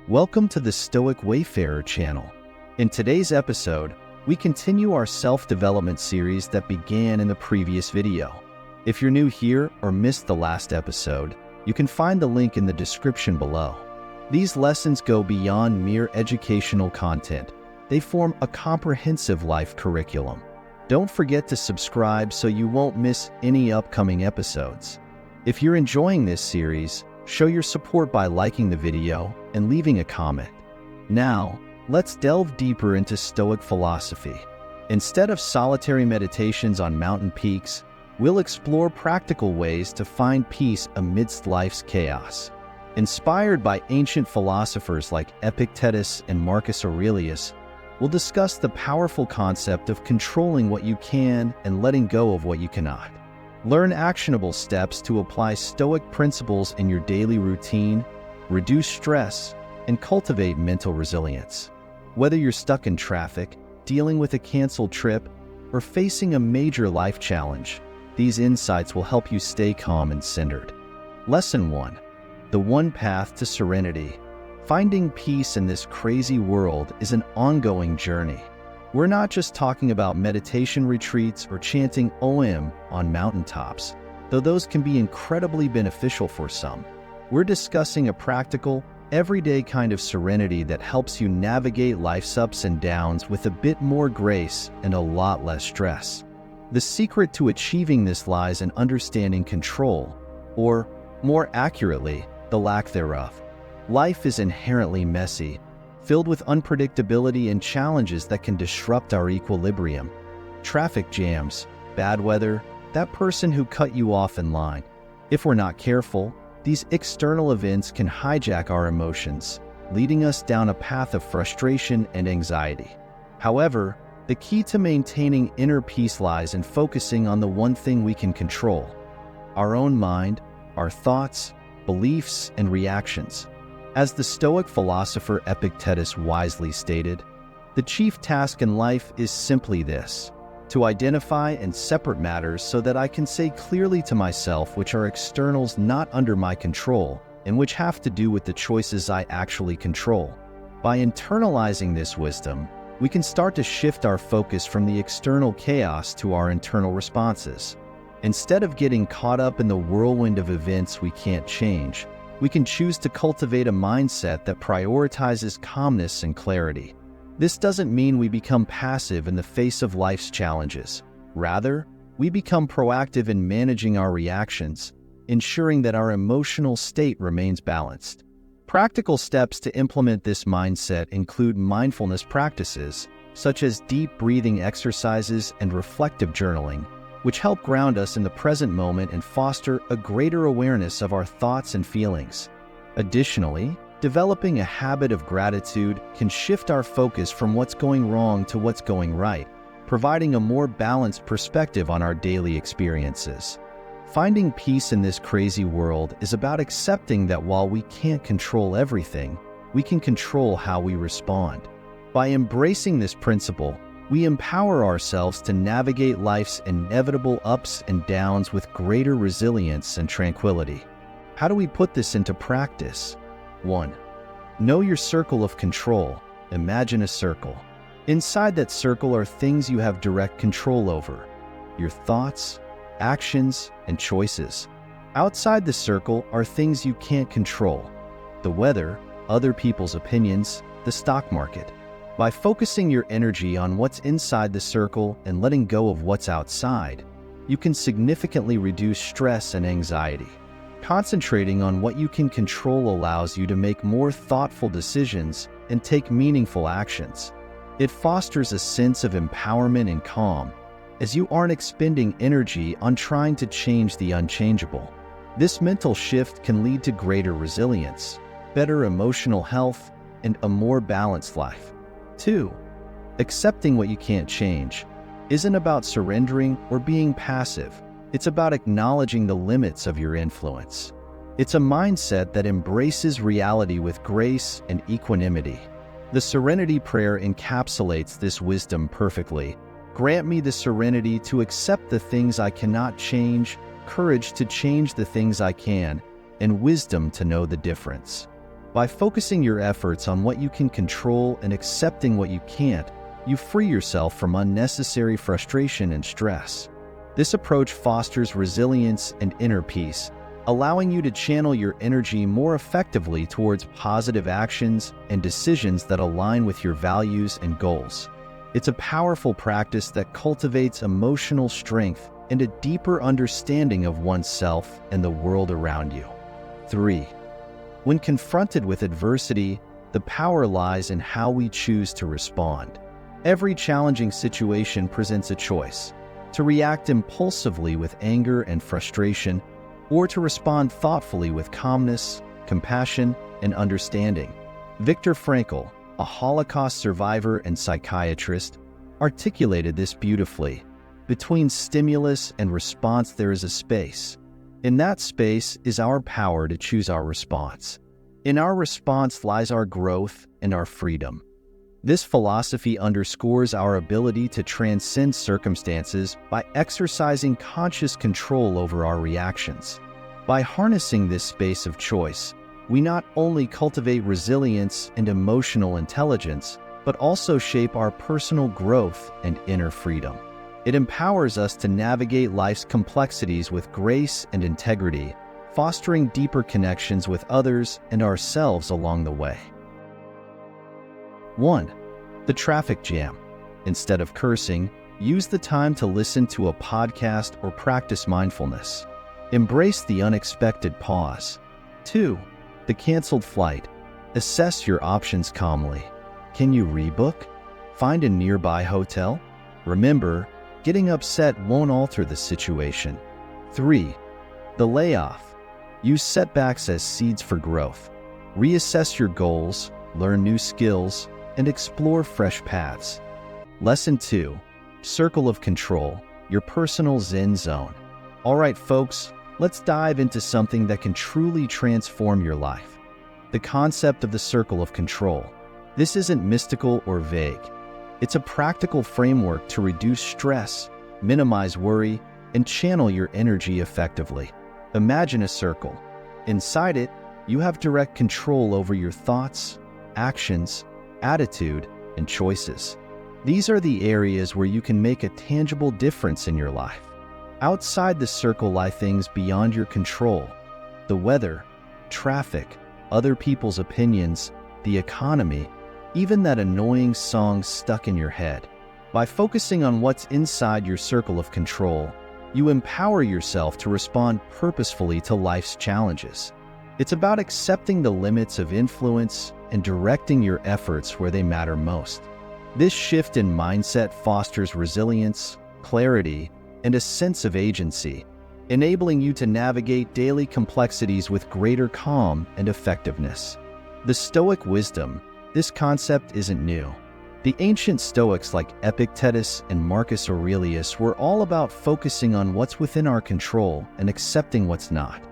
Welcome to the Stoic Wayfarer channel. In today's episode, we continue our self-development series that began in the previous video. If you're new here or missed the last episode, you can find the link in the description below. These lessons go beyond mere educational content. They form a comprehensive life curriculum. Don't forget to subscribe so you won't miss any upcoming episodes. If you're enjoying this series, show your support by liking the video and leaving a comment. Now, let's delve deeper into Stoic philosophy. Instead of solitary meditations on mountain peaks, we'll explore practical ways to find peace amidst life's chaos. Inspired by ancient philosophers like Epictetus and Marcus Aurelius, we'll discuss the powerful concept of controlling what you can and letting go of what you cannot. Learn actionable steps to apply Stoic principles in your daily routine, reduce stress, and cultivate mental resilience. Whether you're stuck in traffic, dealing with a canceled trip, or facing a major life challenge, these insights will help you stay calm and centered. Lesson 1. The one path to serenity. Finding peace in this crazy world is an ongoing journey. We're not just talking about meditation retreats or chanting OM on mountaintops, though those can be incredibly beneficial for some. We're discussing a practical, everyday kind of serenity that helps you navigate life's ups and downs with a bit more grace and a lot less stress. The secret to achieving this lies in understanding control, or, more accurately, the lack thereof. Life is inherently messy, filled with unpredictability and challenges that can disrupt our equilibrium. Traffic jams, bad weather, that person who cut you off in line. If we're not careful, these external events can hijack our emotions, leading us down a path of frustration and anxiety. However, the key to maintaining inner peace lies in focusing on the one thing we can control: our own mind, our thoughts, beliefs, and reactions. As the Stoic philosopher Epictetus wisely stated, the chief task in life is simply this: to identify and separate matters so that I can say clearly to myself which are externals not under my control and which have to do with the choices I actually control. By internalizing this wisdom, we can start to shift our focus from the external chaos to our internal responses. Instead of getting caught up in the whirlwind of events we can't change, we can choose to cultivate a mindset that prioritizes calmness and clarity. This doesn't mean we become passive in the face of life's challenges. Rather, we become proactive in managing our reactions, ensuring that our emotional state remains balanced. Practical steps to implement this mindset include mindfulness practices, such as deep breathing exercises and reflective journaling, which help ground us in the present moment and foster a greater awareness of our thoughts and feelings. Additionally, developing a habit of gratitude can shift our focus from what's going wrong to what's going right, providing a more balanced perspective on our daily experiences. Finding peace in this crazy world is about accepting that while we can't control everything, we can control how we respond. By embracing this principle, we empower ourselves to navigate life's inevitable ups and downs with greater resilience and tranquility. How do we put this into practice? 1. Know your circle of control. Imagine a circle. Inside that circle are things you have direct control over: your thoughts, actions, and choices. Outside the circle are things you can't control: the weather, other people's opinions, the stock market. By focusing your energy on what's inside the circle and letting go of what's outside, you can significantly reduce stress and anxiety. Concentrating on what you can control allows you to make more thoughtful decisions and take meaningful actions. It fosters a sense of empowerment and calm, as you aren't expending energy on trying to change the unchangeable. This mental shift can lead to greater resilience, better emotional health, and a more balanced life. 2. Accepting what you can't change isn't about surrendering or being passive. It's about acknowledging the limits of your influence. It's a mindset that embraces reality with grace and equanimity. The Serenity Prayer encapsulates this wisdom perfectly. Grant me the serenity to accept the things I cannot change, courage to change the things I can, and wisdom to know the difference. By focusing your efforts on what you can control and accepting what you can't, you free yourself from unnecessary frustration and stress. This approach fosters resilience and inner peace, allowing you to channel your energy more effectively towards positive actions and decisions that align with your values and goals. It's a powerful practice that cultivates emotional strength and a deeper understanding of oneself and the world around you. 3. When confronted with adversity, the power lies in how we choose to respond. Every challenging situation presents a choice: to react impulsively with anger and frustration, or to respond thoughtfully with calmness, compassion, and understanding. Viktor Frankl, a Holocaust survivor and psychiatrist, articulated this beautifully. Between stimulus and response, there is a space. In that space is our power to choose our response. In our response lies our growth and our freedom. This philosophy underscores our ability to transcend circumstances by exercising conscious control over our reactions. By harnessing this space of choice, we not only cultivate resilience and emotional intelligence, but also shape our personal growth and inner freedom. It empowers us to navigate life's complexities with grace and integrity, fostering deeper connections with others and ourselves along the way. 1. The traffic jam. Instead of cursing, use the time to listen to a podcast or practice mindfulness. Embrace the unexpected pause. 2. The canceled flight. Assess your options calmly. Can you rebook? Find a nearby hotel? Remember, getting upset won't alter the situation. 3. The layoff. Use setbacks as seeds for growth. Reassess your goals, learn new skills, and explore fresh paths. Lesson 2. Circle of control, your personal Zen zone. All right, folks, let's dive into something that can truly transform your life. The concept of the circle of control. This isn't mystical or vague. It's a practical framework to reduce stress, minimize worry, and channel your energy effectively. Imagine a circle. Inside it, you have direct control over your thoughts, actions, attitude, and choices. These are the areas where you can make a tangible difference in your life. Outside the circle lie things beyond your control: the weather, traffic, other people's opinions, the economy, even that annoying song stuck in your head. By focusing on what's inside your circle of control, you empower yourself to respond purposefully to life's challenges. It's about accepting the limits of influence and directing your efforts where they matter most. This shift in mindset fosters resilience, clarity, and a sense of agency, enabling you to navigate daily complexities with greater calm and effectiveness. The Stoic wisdom. This concept isn't new. The ancient Stoics like Epictetus and Marcus Aurelius were all about focusing on what's within our control and accepting what's not.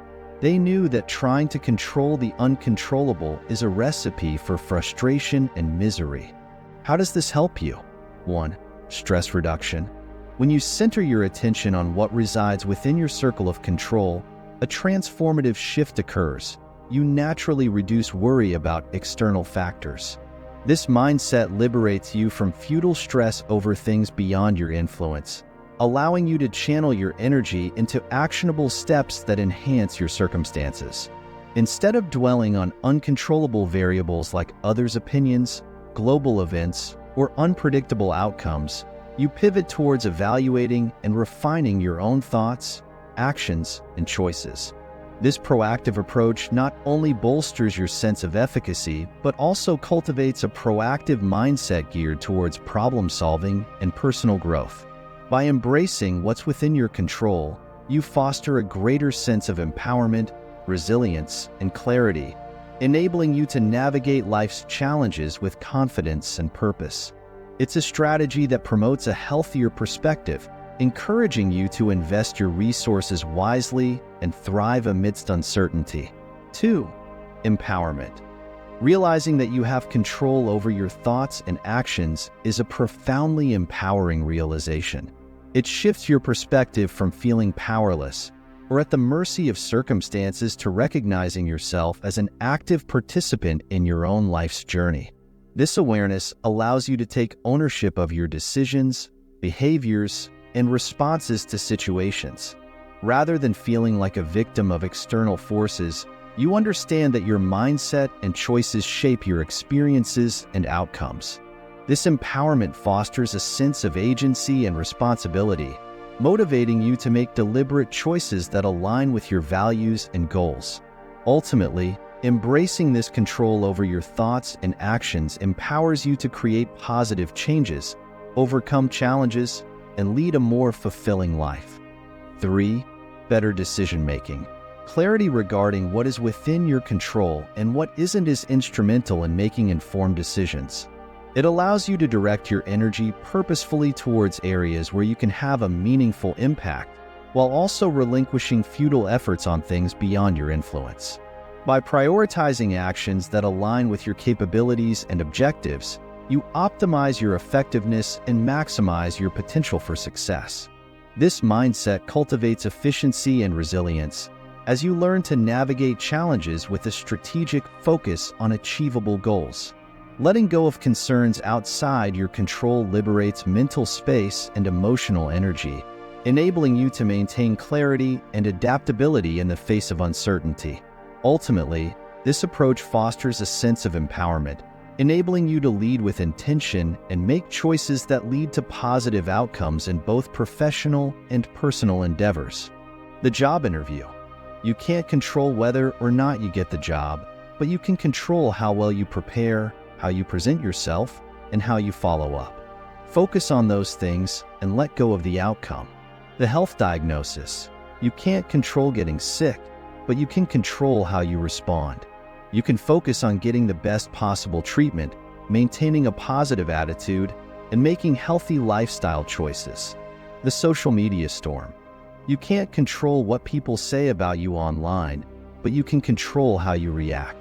They knew that trying to control the uncontrollable is a recipe for frustration and misery. How does this help you? 1. Stress reduction. When you center your attention on what resides within your circle of control, a transformative shift occurs. You naturally reduce worry about external factors. This mindset liberates you from futile stress over things beyond your influence, allowing you to channel your energy into actionable steps that enhance your circumstances. Instead of dwelling on uncontrollable variables like others' opinions, global events, or unpredictable outcomes, you pivot towards evaluating and refining your own thoughts, actions, and choices. This proactive approach not only bolsters your sense of efficacy, but also cultivates a proactive mindset geared towards problem-solving and personal growth. By embracing what's within your control, you foster a greater sense of empowerment, resilience, and clarity, enabling you to navigate life's challenges with confidence and purpose. It's a strategy that promotes a healthier perspective, encouraging you to invest your resources wisely and thrive amidst uncertainty. 2. Empowerment. Realizing that you have control over your thoughts and actions is a profoundly empowering realization. It shifts your perspective from feeling powerless or at the mercy of circumstances to recognizing yourself as an active participant in your own life's journey. This awareness allows you to take ownership of your decisions, behaviors, and responses to situations. Rather than feeling like a victim of external forces, you understand that your mindset and choices shape your experiences and outcomes. This empowerment fosters a sense of agency and responsibility, motivating you to make deliberate choices that align with your values and goals. Ultimately, embracing this control over your thoughts and actions empowers you to create positive changes, overcome challenges, and lead a more fulfilling life. 3. Better decision-making. Clarity regarding what is within your control and what isn't is instrumental in making informed decisions. It allows you to direct your energy purposefully towards areas where you can have a meaningful impact, while also relinquishing futile efforts on things beyond your influence. By prioritizing actions that align with your capabilities and objectives, you optimize your effectiveness and maximize your potential for success. This mindset cultivates efficiency and resilience as you learn to navigate challenges with a strategic focus on achievable goals. Letting go of concerns outside your control liberates mental space and emotional energy, enabling you to maintain clarity and adaptability in the face of uncertainty. Ultimately, this approach fosters a sense of empowerment, enabling you to lead with intention and make choices that lead to positive outcomes in both professional and personal endeavors. The job interview. You can't control whether or not you get the job, but you can control how well you prepare, how you present yourself, and how you follow up. Focus on those things and let go of the outcome. The health diagnosis. You can't control getting sick, but you can control how you respond. You can focus on getting the best possible treatment, maintaining a positive attitude, and making healthy lifestyle choices. The social media storm. You can't control what people say about you online, but you can control how you react.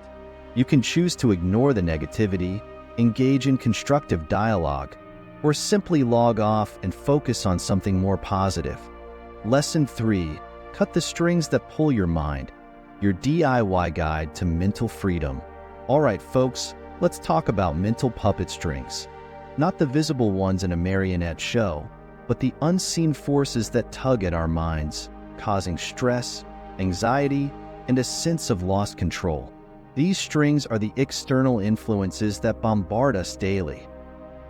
You can choose to ignore the negativity, engage in constructive dialogue, or simply log off and focus on something more positive. Lesson 3. Cut the strings that pull your mind. Your DIY guide to mental freedom. All right, folks, let's talk about mental puppet strings. Not the visible ones in a marionette show, but the unseen forces that tug at our minds, causing stress, anxiety, and a sense of lost control. These strings are the external influences that bombard us daily.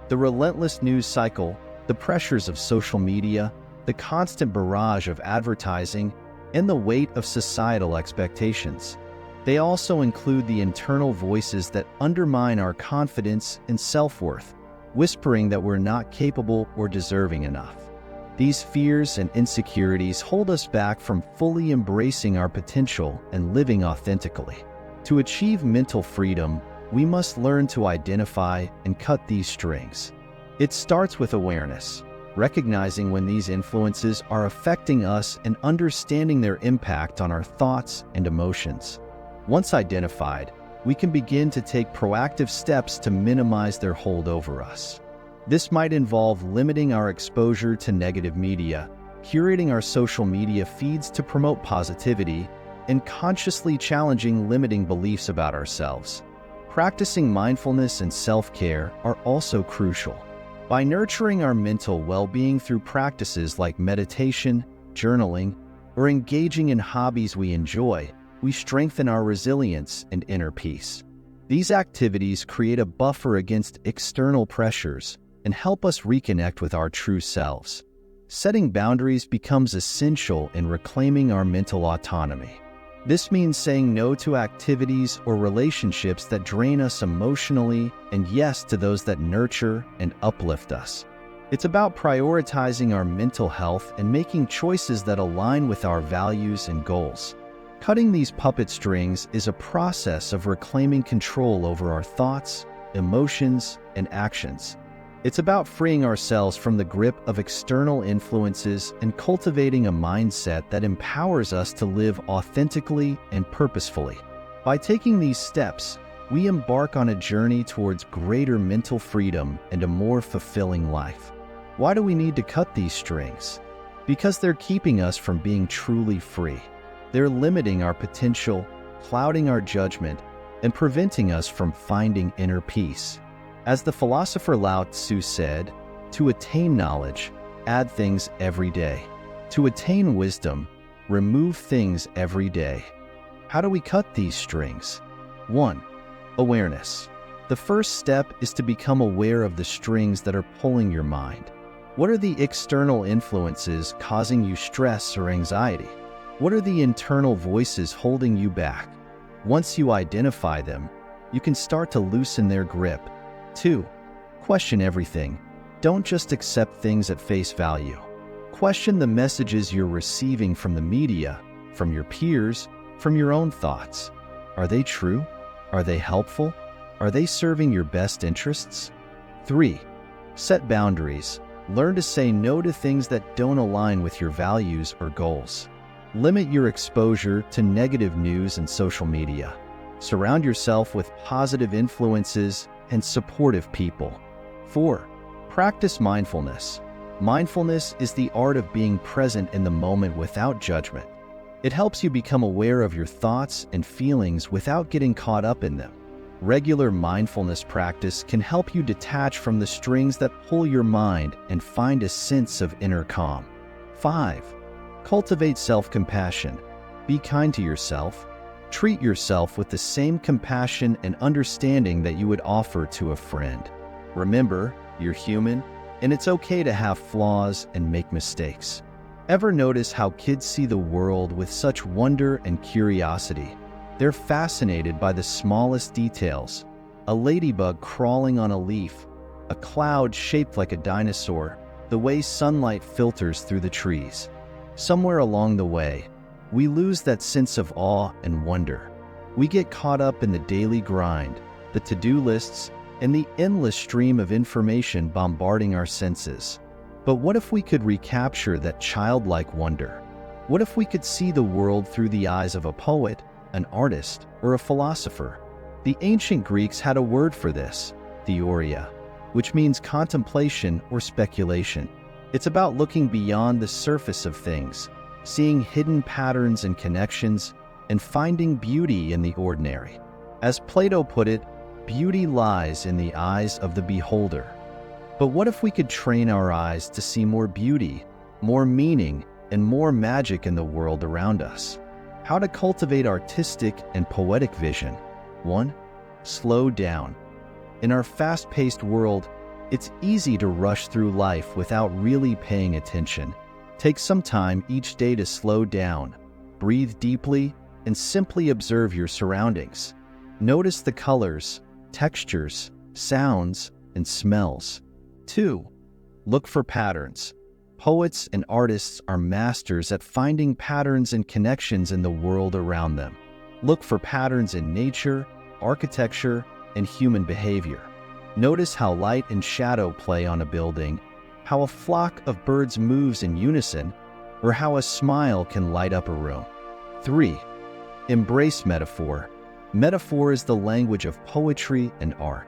The relentless news cycle, the pressures of social media, the constant barrage of advertising, and the weight of societal expectations. They also include the internal voices that undermine our confidence and self-worth, whispering that we're not capable or deserving enough. These fears and insecurities hold us back from fully embracing our potential and living authentically. To achieve mental freedom, we must learn to identify and cut these strings. It starts with awareness, recognizing when these influences are affecting us and understanding their impact on our thoughts and emotions. Once identified, we can begin to take proactive steps to minimize their hold over us. This might involve limiting our exposure to negative media, curating our social media feeds to promote positivity, and consciously challenging limiting beliefs about ourselves. Practicing mindfulness and self-care are also crucial. By nurturing our mental well-being through practices like meditation, journaling, or engaging in hobbies we enjoy, we strengthen our resilience and inner peace. These activities create a buffer against external pressures and help us reconnect with our true selves. Setting boundaries becomes essential in reclaiming our mental autonomy. This means saying no to activities or relationships that drain us emotionally and yes to those that nurture and uplift us. It's about prioritizing our mental health and making choices that align with our values and goals. Cutting these puppet strings is a process of reclaiming control over our thoughts, emotions, and actions. It's about freeing ourselves from the grip of external influences and cultivating a mindset that empowers us to live authentically and purposefully. By taking these steps, we embark on a journey towards greater mental freedom and a more fulfilling life. Why do we need to cut these strings? Because they're keeping us from being truly free. They're limiting our potential, clouding our judgment, and preventing us from finding inner peace. As the philosopher Lao Tzu said, to attain knowledge, add things every day. To attain wisdom, remove things every day. How do we cut these strings? 1. Awareness. The first step is to become aware of the strings that are pulling your mind. What are the external influences causing you stress or anxiety? What are the internal voices holding you back? Once you identify them, you can start to loosen their grip. 2. Question everything. Don't just accept things at face value. Question the messages you're receiving from the media, from your peers, from your own thoughts. Are they true? Are they helpful? Are they serving your best interests? 3. Set boundaries. Learn to say no to things that don't align with your values or goals. Limit your exposure to negative news and social media. Surround yourself with positive influences and supportive people. 4. Practice mindfulness. Mindfulness is the art of being present in the moment without judgment. It helps you become aware of your thoughts and feelings without getting caught up in them. Regular mindfulness practice can help you detach from the strings that pull your mind and find a sense of inner calm. 5. Cultivate self-compassion. Be kind to yourself. Treat yourself with the same compassion and understanding that you would offer to a friend. Remember, you're human, and it's okay to have flaws and make mistakes. Ever notice how kids see the world with such wonder and curiosity? They're fascinated by the smallest details. A ladybug crawling on a leaf, a cloud shaped like a dinosaur, the way sunlight filters through the trees. Somewhere along the way, we lose that sense of awe and wonder. We get caught up in the daily grind, the to-do lists, and the endless stream of information bombarding our senses. But what if we could recapture that childlike wonder? What if we could see the world through the eyes of a poet, an artist, or a philosopher? The ancient Greeks had a word for this, theoria, which means contemplation or speculation. It's about looking beyond the surface of things, seeing hidden patterns and connections, and finding beauty in the ordinary. As Plato put it, beauty lies in the eyes of the beholder. But what if we could train our eyes to see more beauty, more meaning, and more magic in the world around us? How to cultivate artistic and poetic vision. 1. Slow down. In our fast-paced world, it's easy to rush through life without really paying attention. Take some time each day to slow down, breathe deeply, and simply observe your surroundings. Notice the colors, textures, sounds, and smells. 2. Look for patterns. Poets and artists are masters at finding patterns and connections in the world around them. Look for patterns in nature, architecture, and human behavior. Notice how light and shadow play on a building, how a flock of birds moves in unison, or how a smile can light up a room. 3. Embrace metaphor. Metaphor is the language of poetry and art.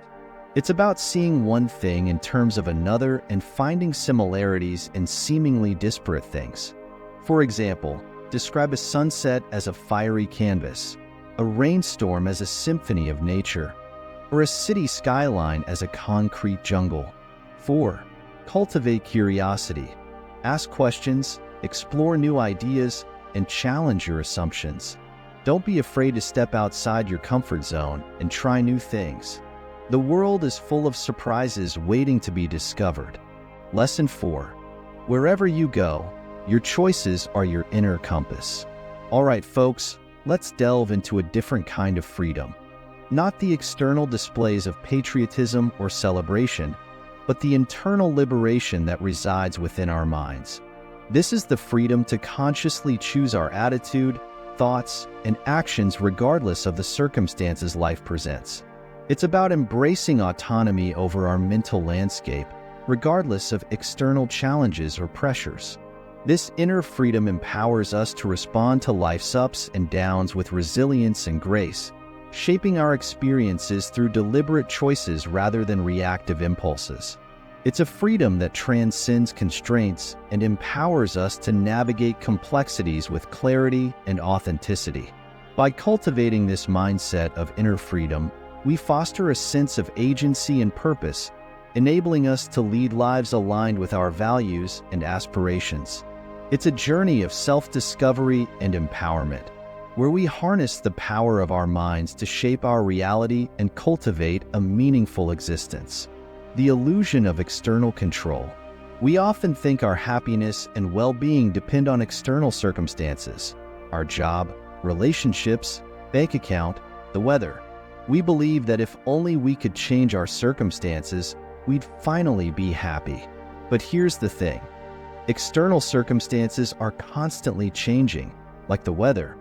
It's about seeing one thing in terms of another and finding similarities in seemingly disparate things. For example, describe a sunset as a fiery canvas, a rainstorm as a symphony of nature, or a city skyline as a concrete jungle. 4. Cultivate curiosity. Ask questions, explore new ideas, and challenge your assumptions. Don't be afraid to step outside your comfort zone and try new things. The world is full of surprises waiting to be discovered. Lesson 4. Wherever you go, your choices are your inner compass. All right, folks, let's delve into a different kind of freedom. Not the external displays of patriotism or celebration, but the internal liberation that resides within our minds. This is the freedom to consciously choose our attitude, thoughts, and actions regardless of the circumstances life presents. It's about embracing autonomy over our mental landscape, regardless of external challenges or pressures. This inner freedom empowers us to respond to life's ups and downs with resilience and grace, shaping our experiences through deliberate choices rather than reactive impulses. It's a freedom that transcends constraints and empowers us to navigate complexities with clarity and authenticity. By cultivating this mindset of inner freedom, we foster a sense of agency and purpose, enabling us to lead lives aligned with our values and aspirations. It's a journey of self-discovery and empowerment, where we harness the power of our minds to shape our reality and cultivate a meaningful existence. The illusion of external control. We often think our happiness and well-being depend on external circumstances, our job, relationships, bank account, the weather. We believe that if only we could change our circumstances, we'd finally be happy. But here's the thing. External circumstances are constantly changing, like the weather,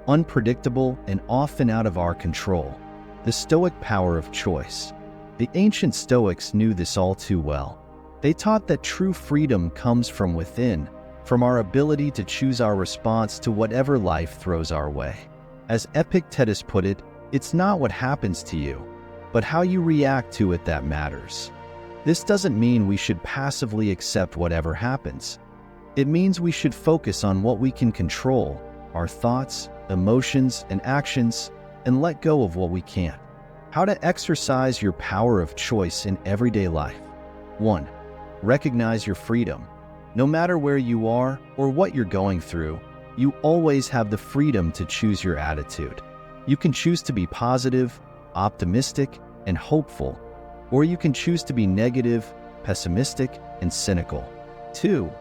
unpredictable and often out of our control. The Stoic power of choice. The ancient Stoics knew this all too well. They taught that true freedom comes from within, from our ability to choose our response to whatever life throws our way. As Epictetus put it, it's not what happens to you, but how you react to it that matters. This doesn't mean we should passively accept whatever happens. It means we should focus on what we can control, our thoughts, emotions, and actions, and let go of what we can't. How to exercise your power of choice in everyday life. 1. Recognize your freedom. No matter where you are or what you're going through, you always have the freedom to choose your attitude. You can choose to be positive, optimistic, and hopeful, or you can choose to be negative, pessimistic, and cynical. 2.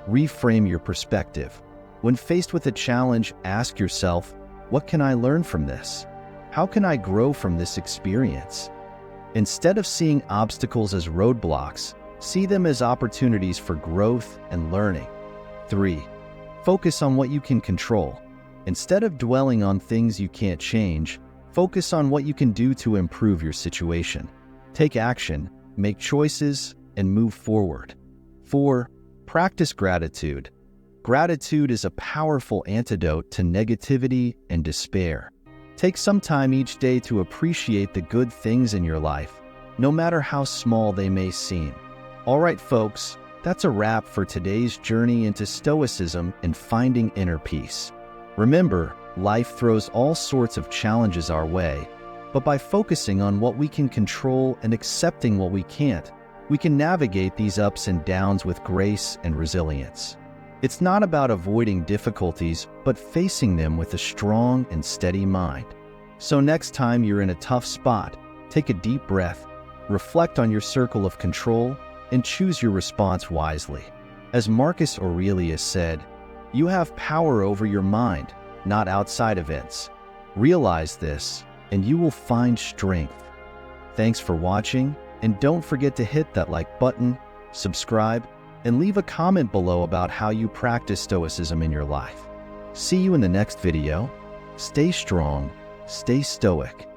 Reframe your perspective. When faced with a challenge, ask yourself, what can I learn from this? How can I grow from this experience? Instead of seeing obstacles as roadblocks, see them as opportunities for growth and learning. 3. Focus on what you can control. Instead of dwelling on things you can't change, focus on what you can do to improve your situation. Take action, make choices, and move forward. 4. Practice gratitude. Gratitude is a powerful antidote to negativity and despair. Take some time each day to appreciate the good things in your life, no matter how small they may seem. All right, folks, that's a wrap for today's journey into Stoicism and finding inner peace. Remember, life throws all sorts of challenges our way, but by focusing on what we can control and accepting what we can't, we can navigate these ups and downs with grace and resilience. It's not about avoiding difficulties, but facing them with a strong and steady mind. So next time you're in a tough spot, take a deep breath, reflect on your circle of control, and choose your response wisely. As Marcus Aurelius said, you have power over your mind, not outside events. Realize this, and you will find strength. Thanks for watching, and don't forget to hit that like button, subscribe, and leave a comment below about how you practice Stoicism in your life. See you in the next video. Stay strong, stay stoic,